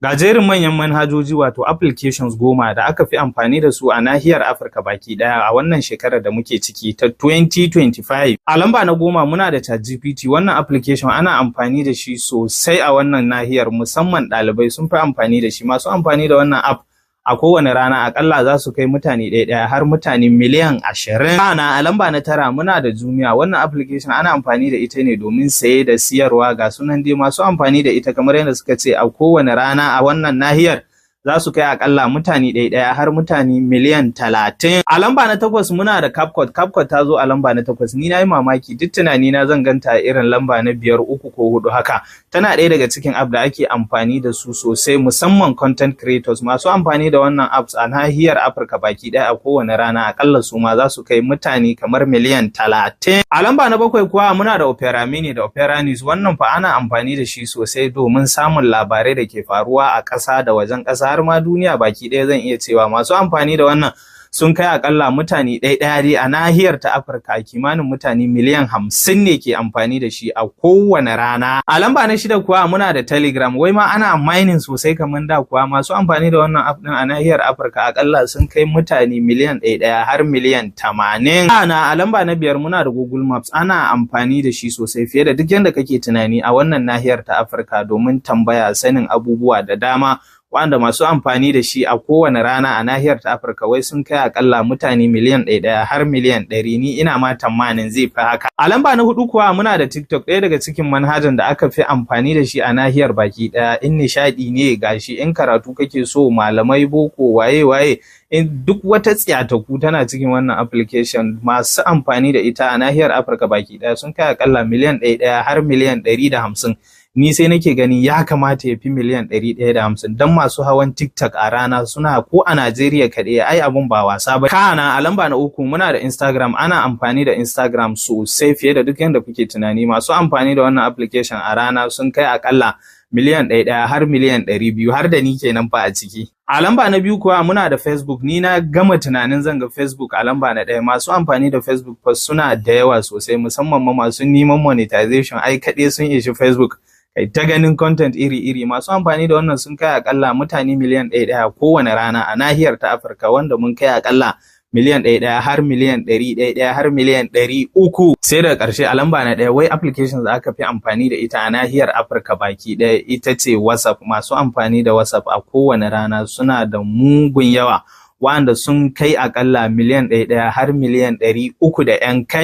Ga jerin manyan manhajoji wato applications 10 da aka fi amfani da su a nahiyar Afirka baki daya a wannan shekarar da muke ciki ta 2025. A lamba na 10 muna da ChatGPT. Wannan application ana amfani da shi sosai a wannan nahiyar, musamman ɗalibai sun fi amfani da shi. Masu amfani da wannan app a kowane rana akalla za su kai mutane ɗaya har mutane miliyan 20. A lamba na 9 muna da Jumia. Wannan application ana amfani da ita ne domin saye da siyarwa. Ga sunan dai masu amfani da ita kamar yadda suka ce a kowane rana a wannan nahiyar za su kai akalla mutane ɗaya har mutane miliyan 30. A lamba na 8 muna da CapCut. CapCut ta zo a lamba na 8. Ni na yi mamaki, duk tunani na zan ganta a irin lamba na 5, 3 ko 4 haka. Tana ɗaya daga cikin app da ake amfani da su sosai, musamman content creators. Masu amfani da wannan apps a nahiyar Afirka baki ɗaya a kowane rana akalla su ma za su kai mutane kamar miliyan 30. A lamba na 7 kuwa muna da Opera Mini da Opera News. Wannan fa ana amfani da shi sosai domin samun labarai da ke faruwa a ƙasa da wajen ƙasa har ma duniya baki ɗaya. Zan iya cewa masu amfani da wannan sun kai akalla mutane ɗaya dai a nahiyar ta Afirka, kimanin mutane miliyan 50 ne ke amfani da shi a kowane rana. A lamba na 6 kuwa muna da Telegram. Wai ma ana mining sosai kamar da kuwa. Masu amfani da wannan app din a nahiyar Afirka akalla sun kai mutane miliyan 1 har miliyan 80. A lamba na 5 muna da Google Maps. Ana amfani da shi sosai fiye da duk yanda kake tunani a wannan nahiyar ta Afirka domin tambaya, sanin abubuwa da dama, wanda masu amfani da shi a kowane rana a nahiyar ta Afirka wai sun kai akalla mutane miliyan 1 har miliyan 100. Ni ina ma tamanin zai fi haka. A lamba na 4 kuwa muna da TikTok, ɗaya daga cikin manhajan da aka fi amfani da shi a nahiyar baki ɗaya. In nishaɗi ne gashi, in karatu kake so, malamai, boko, waye in duk wata tsiyataku tana cikin wannan application. Masu amfani da ita a nahiyar Afirka baki ɗaya sun kai akalla miliyan 1 har miliyan 150. Ni sai nake gani ya kamata ya fi miliyan 150 don masu hawan TikTok a rana suna ko a Najeriya kaɗai, ai abun ba wasa ba. Kana a lamba na 3 muna da Instagram. Ana amfani da Instagram sosai fiye da duk yanda kuke tunani. Masu amfani da wannan application a rana sun kai akalla miliyan 1 har miliyan 200, har da ni kenan fa a ciki. A lamba na 2 kuwa muna da Facebook. Ni na gama tunanin zan ga Facebook a lamba na 1. Masu amfani da Facebook fa suna da yawa sosai, musamman ma masu neman monetization. Ai kaɗai sun ishi Facebook ta ganin content iri-iri. Masu amfani da wannan sun kai akalla mutane miliyan 1 kowane rana a nahiyar ta Afirka, wanda mun kai akalla miliyan 1 har miliyan 100 har miliyan 300. Sai daga ƙarshe a lamba na 1 wai applications da aka fi amfani da ita a nahiyar Afirka baki ɗaya ita ce WhatsApp. Masu amfani da WhatsApp a kowane rana suna da mugun yawa, wanda sun kai akalla miliyan 1 har miliyan 300 da 'yan kai.